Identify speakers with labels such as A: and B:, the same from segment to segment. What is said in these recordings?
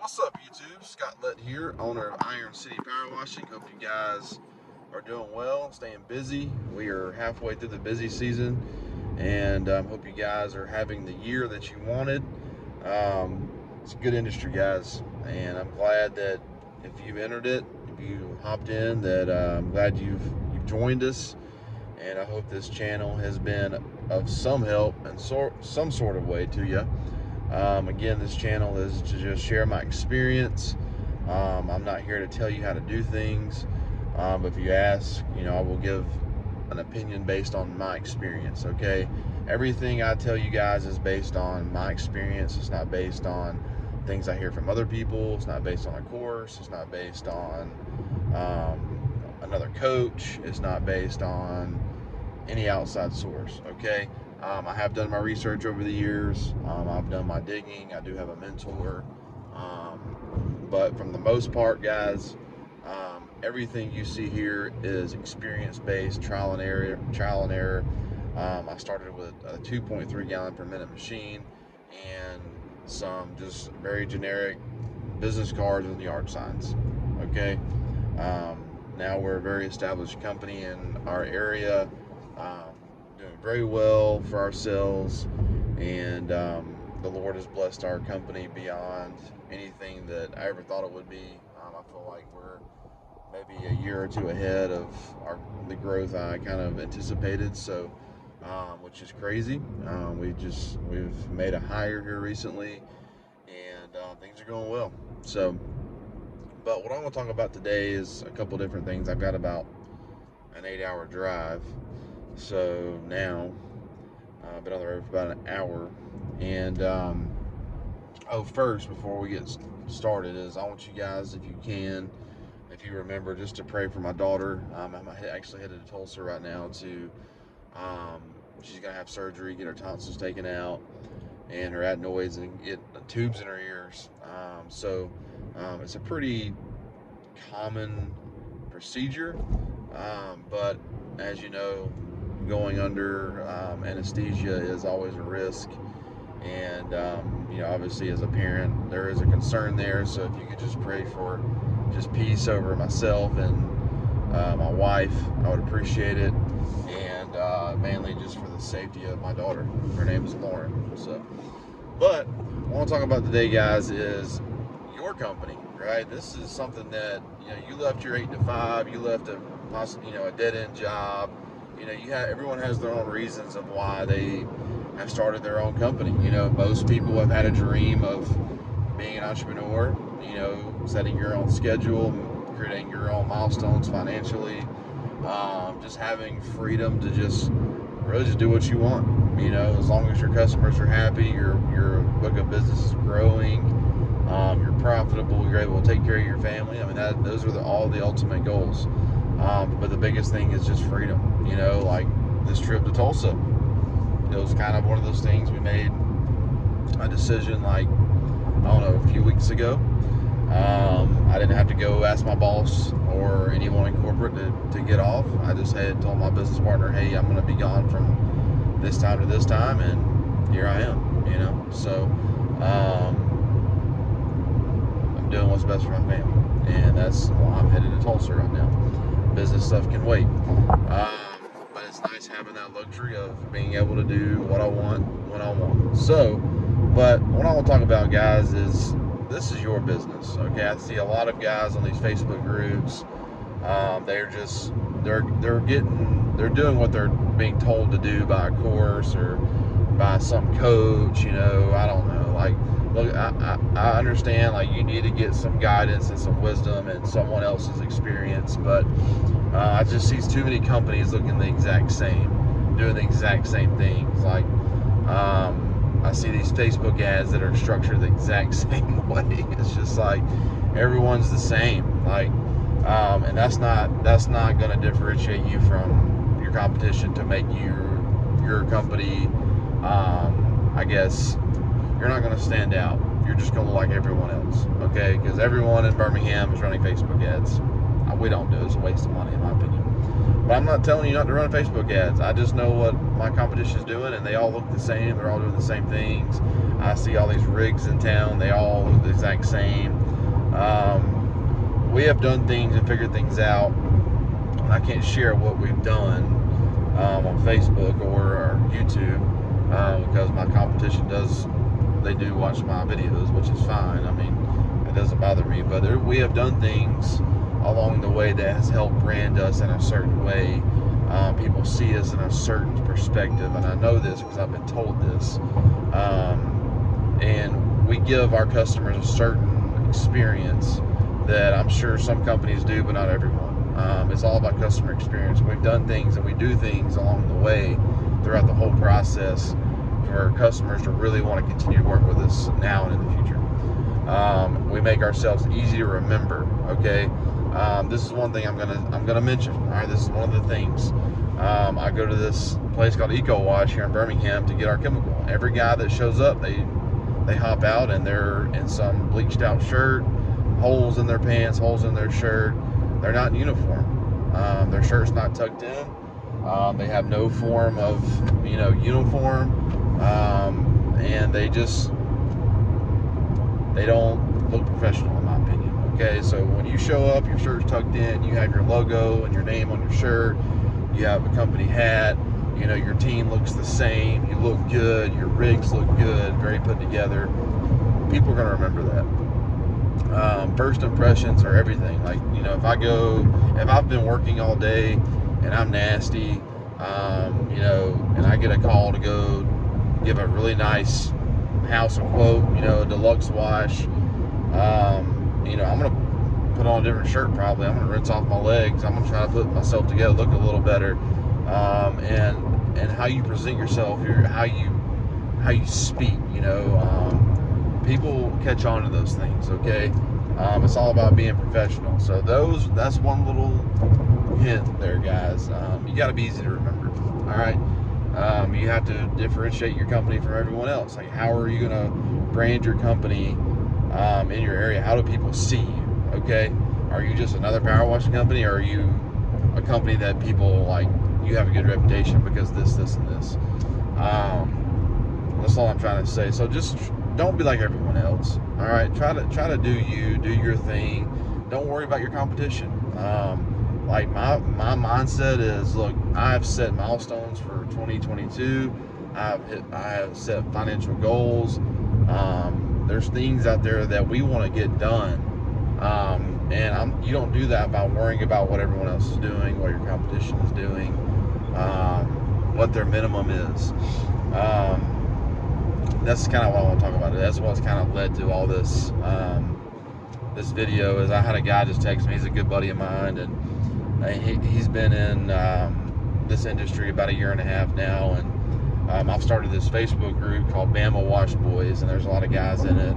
A: What's up, YouTube? Scott Lett here, owner of Iron City Power Washing. Hope you guys are doing well, staying busy. We are halfway through the busy season, and hope you guys are having the year that you wanted. It's a good industry, guys, and I'm glad that if you've entered it, if you hopped in, that I'm glad you've joined us, and I hope this channel has been of some help and some sort of way to you. Again, this channel is to just share my experience. I'm not here to tell you how to do things. But if you ask, I will give an opinion based on my experience, okay? Everything I tell you guys is based on my experience. It's not based on things I hear from other people. It's not based on a course. It's not based on another coach. It's not based on any outside source, okay? I have done my research over the years. I've done my digging. I do have a mentor. But from the most part, guys, everything you see here is experience-based, trial and error. I started with a 2.3 gallon per minute machine and some just very generic business cards with yard signs, okay? Now we're a very established company in our area, doing very well for ourselves, and the Lord has blessed our company beyond anything that I ever thought it would be. I feel like we're maybe a year or two ahead of the growth I kind of anticipated, so which is crazy. We've made a hire here recently, and things are going well. So, but what I'm going to talk about today is a couple different things. I've got about an 8-hour drive, so now I've been on the road for about an hour. And first, before we get started, is I want you guys, if you can, if you remember, just to pray for my daughter. I'm actually headed to Tulsa right now to she's gonna have surgery, get her tonsils taken out, and her adenoids, and get tubes in her ears. It's a pretty common procedure, but as you know, going under anesthesia is always a risk, and obviously as a parent there is a concern there. So if you could just pray for just peace over myself and my wife, I would appreciate it, and mainly just for the safety of my daughter. Her name is Lauren. But what I want to talk about today, guys, is your company, right? This is something that you left your 8 to 5, you left a dead end job. Everyone has their own reasons of why they have started their own company. Most people have had a dream of being an entrepreneur, setting your own schedule, creating your own milestones financially, just having freedom to just really just do what you want. As long as your customers are happy, your book of business is growing, you're profitable, you're able to take care of your family. Those are all the ultimate goals. But the biggest thing is just freedom. Like this trip to Tulsa, it was kind of one of those things. We made a decision, a few weeks ago. I didn't have to go ask my boss or anyone in corporate to get off. I just had told my business partner, hey, I'm going to be gone from this time to this time, and here I am. So I'm doing what's best for my family, and that's why I'm headed to Tulsa right now. Business stuff can wait, but it's nice having that luxury of being able to do what I want when I want. So, but what I want to talk about, guys, is this is your business, okay? I see a lot of guys on these Facebook groups. They're doing what they're being told to do by a course or by some coach. I don't know. Look, I understand. You need to get some guidance and some wisdom and someone else's experience, but I just see too many companies looking the exact same, doing the exact same things. I see these Facebook ads that are structured the exact same way. It's just like everyone's the same. And that's not going to differentiate you from your competition to make your company. I guess you're not going to stand out. You're just going to look like everyone else, okay? Because everyone in Birmingham is running Facebook ads. We don't do it. It's a waste of money, in my opinion. But I'm not telling you not to run Facebook ads. I just know what my competition is doing, and they all look the same. They're all doing the same things. I see all these rigs in town. They all look the exact same. We have done things and figured things out. I can't share what we've done on Facebook or YouTube because my competition they do watch my videos, which is fine. I mean, it doesn't bother me. But we have done things along the way that has helped brand us in a certain way. People see us in a certain perspective, and I know this because I've been told this. And we give our customers a certain experience that I'm sure some companies do, but not everyone. It's all about customer experience. We've done things and we do things along the way throughout the whole process for customers to really want to continue to work with us now and in the future. We make ourselves easy to remember. Okay, this is one thing I'm gonna mention. All right, this is one of the things. I go to this place called Eco Wash here in Birmingham to get our chemical. Every guy that shows up, they hop out and they're in some bleached out shirt, holes in their pants, holes in their shirt. They're not in uniform. Their shirt's not tucked in. They have no form of uniform, and they don't look professional in my opinion. Okay, so when you show up, your shirt's tucked in, you have your logo and your name on your shirt, you have a company hat, your team looks the same, you look good, your rigs look good, very put together. People are going to remember that. First impressions are everything. Like, if I've been working all day and I'm nasty, and I get a call to go give a really nice house a quote, a deluxe wash, I'm going to put on a different shirt probably. I'm going to rinse off my legs. I'm going to try to put myself together, look a little better. And how you present yourself, how you speak, people catch on to those things, okay? It's all about being professional. So that's one little hint there, guys. You got to be easy to remember, all right? You have to differentiate your company from everyone else. Like, how are you going to brand your company in your area? How do people see you, okay? Are you just another power washing company, or are you a company that people like, you have a good reputation because this, and this? That's all I'm trying to say. So just don't be like everyone else. All right, try to do your thing. Don't worry about your competition. Like my mindset is, look, I've set milestones for 2022. I have set financial goals. There's things out there that we want to get done. And you don't do that by worrying about what everyone else is doing, what your competition is doing, what their minimum is. That's kind of what I want to talk about. That's what's kind of led to all this this video. Is I had a guy just text me. He's a good buddy of mine, and he's been in this industry about 1.5 years now, and I've started this Facebook group called Bama Wash Boys, and there's a lot of guys in it.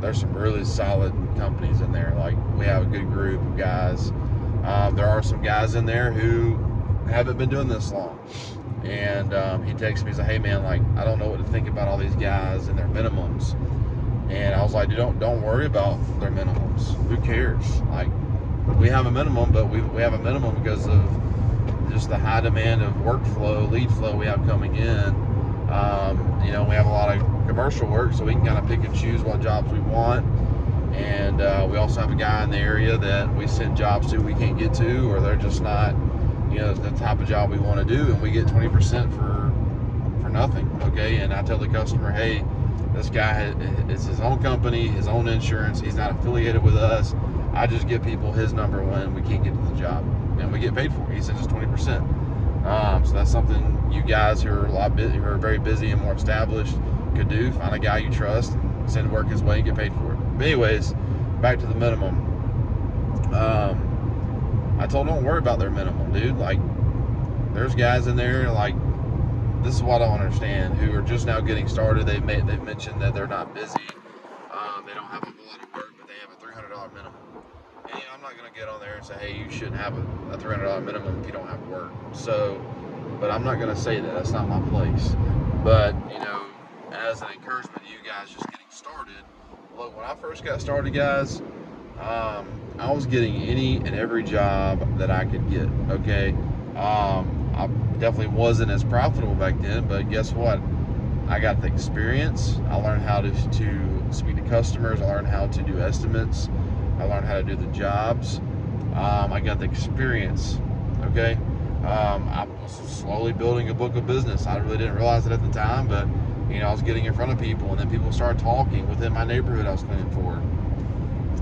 A: There's some really solid companies in there. Like, we have a good group of guys. There are some guys in there who haven't been doing this long. And he texted me, he's like, hey man, like, I don't know what to think about all these guys and their minimums. And I was like, dude, don't worry about their minimums. Who cares? Like, we have a minimum, but we have a minimum because of just the high demand of workflow, lead flow we have coming in. We have a lot of commercial work, so we can kind of pick and choose what jobs we want. And we also have a guy in the area that we send jobs to we can't get to, or they're just not the type of job we want to do, and we get 20% for nothing. Okay, and I tell the customer, hey, this guy it's his own company, his own insurance, he's not affiliated with us. I just give people his number when we can't get to the job, and we get paid for it. He sends us 20%. So that's something you guys who are who are very busy and more established could do. Find a guy you trust, send work his way, and get paid for it. But anyways, back to the minimum. I told them, don't worry about their minimum, dude. Like, there's guys in there, like, this is what I don't understand, who are just now getting started. They've mentioned that they're not busy. They don't have a whole lot of work, but they have a $300 minimum. And I'm not going to get on there and say, hey, you shouldn't have a $300 minimum if you don't have work. So, but I'm not going to say that. That's not my place. But, as an encouragement to you guys just getting started, look, when I first got started, guys, I was getting any and every job that I could get, okay? I definitely wasn't as profitable back then, but guess what? I got the experience. I learned how to to speak to customers. I learned how to do estimates. I learned how to do the jobs. I got the experience. Okay. I was slowly building a book of business. I really didn't realize it at the time, but I was getting in front of people, and then people started talking within my neighborhood I was cleaning for.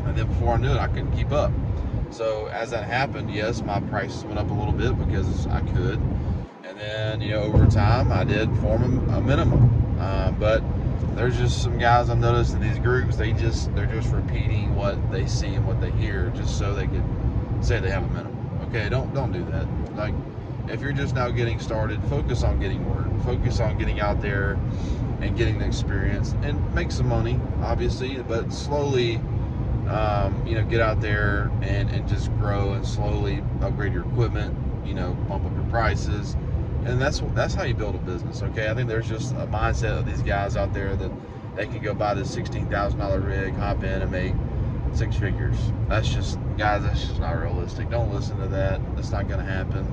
A: And then before I knew it, I couldn't keep up. So as that happened, yes, my prices went up a little bit because I could. And then, over time, I did form a minimum. But there's just some guys I've noticed in these groups, they're just repeating what they see and what they hear just so they could say they have a minimum. Okay, don't do that. Like, if you're just now getting started, focus on getting work. Focus on getting out there and getting the experience and make some money, obviously, but slowly, get out there and just grow and slowly upgrade your equipment, bump up your prices. And that's how you build a business, okay? I think there's just a mindset of these guys out there that they can go buy this $16,000 rig, hop in and make 6 figures. That's just not realistic. Don't listen to that. That's not going to happen.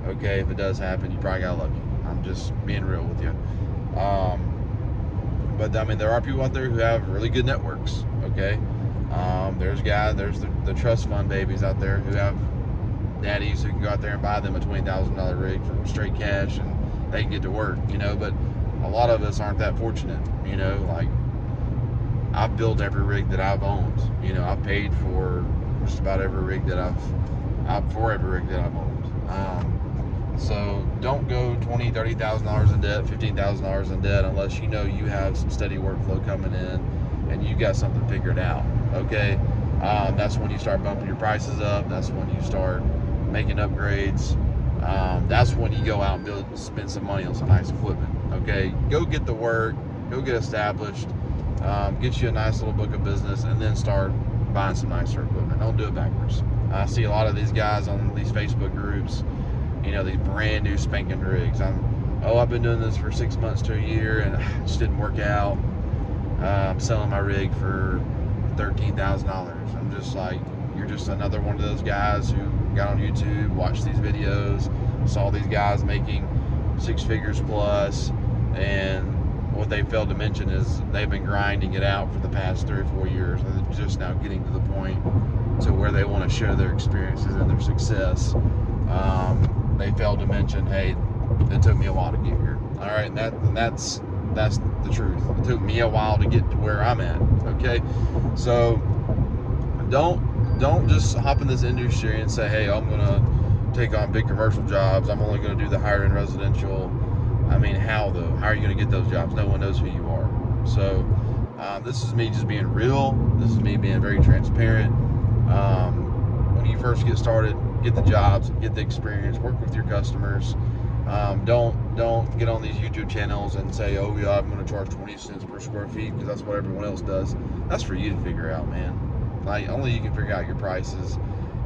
A: Okay, if it does happen, you probably got lucky. I'm just being real with you. But I mean, there are people out there who have really good networks. Okay, there's the trust fund babies out there who have daddies who can go out there and buy them a $20,000 rig for straight cash, and they can get to work. But a lot of us aren't that fortunate. Like, I've built every rig that I've owned. I've paid for just about every rig that I've owned. So don't go $20,000, $30,000 in debt, $15,000 in debt unless you have some steady workflow coming in and you got something figured out. Okay, that's when you start bumping your prices up. That's when you start making upgrades. That's when you go out and spend some money on some nice equipment. Okay, go get the work, go get established, get you a nice little book of business, and then start buying some nicer equipment. Don't do it backwards. I see a lot of these guys on these Facebook groups, these brand new spanking rigs. I've been doing this for 6 months to a year and it just didn't work out. I'm selling my rig for $13,000. I'm just like, you're just another one of those guys who got on YouTube, watched these videos, saw these guys making 6 figures plus, and what they failed to mention is they've been grinding it out for the past 3 or 4 years, and they're just now getting to the point to where they want to share their experiences and their success. They failed to mention, hey, it took me a while to get here. All right, and that's the truth. It took me a while to get to where I'm at. Okay, so don't just hop in this industry and say, hey, I'm gonna take on big commercial jobs. I'm only gonna do the higher end residential. I mean, how though? How are you gonna get those jobs? No one knows who you are. So this is me just being real. This is me being very transparent. When you first get started, get the jobs, get the experience, work with your customers. Don't get on these YouTube channels and say, oh yeah, I'm going to charge 20 cents per square feet because that's what everyone else does. That's for you to figure out, man. Like, only you can figure out your prices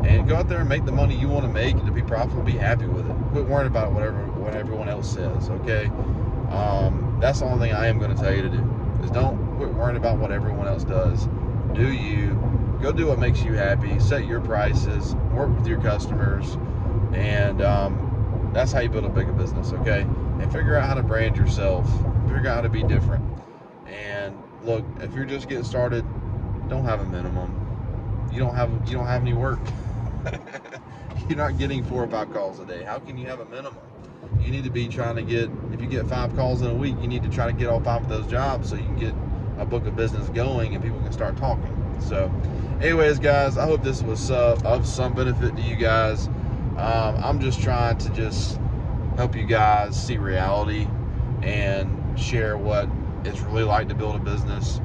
A: and go out there and make the money you want to make to be profitable, be happy with it. Quit worrying about what everyone else says, okay? That's the only thing I am going to tell you to do, is don't quit worrying about what everyone else does. Do you. Go do what makes you happy. Set your prices. Work with your customers. And that's how you build a bigger business, okay? And figure out how to brand yourself. Figure out how to be different. And look, if you're just getting started, don't have a minimum. You don't have any work. You're not getting 4 or 5 calls a day. How can you have a minimum? You need to be trying to get, if you get 5 calls in a week, you need to try to get all 5 of those jobs so you can get a book of business going and people can start talking. So anyways, guys, I hope this was of some benefit to you guys. I'm just trying to help you guys see reality and share what it's really like to build a business.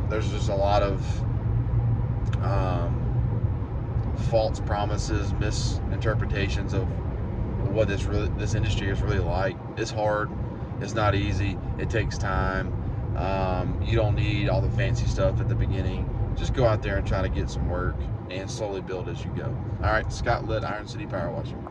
A: There's just a lot of false promises, misinterpretations of what this industry is really like. It's hard. It's not easy. It takes time. You don't need all the fancy stuff at the beginning. Just go out there and try to get some work and slowly build as you go. All right, Scott Litt, Iron City Power Washing.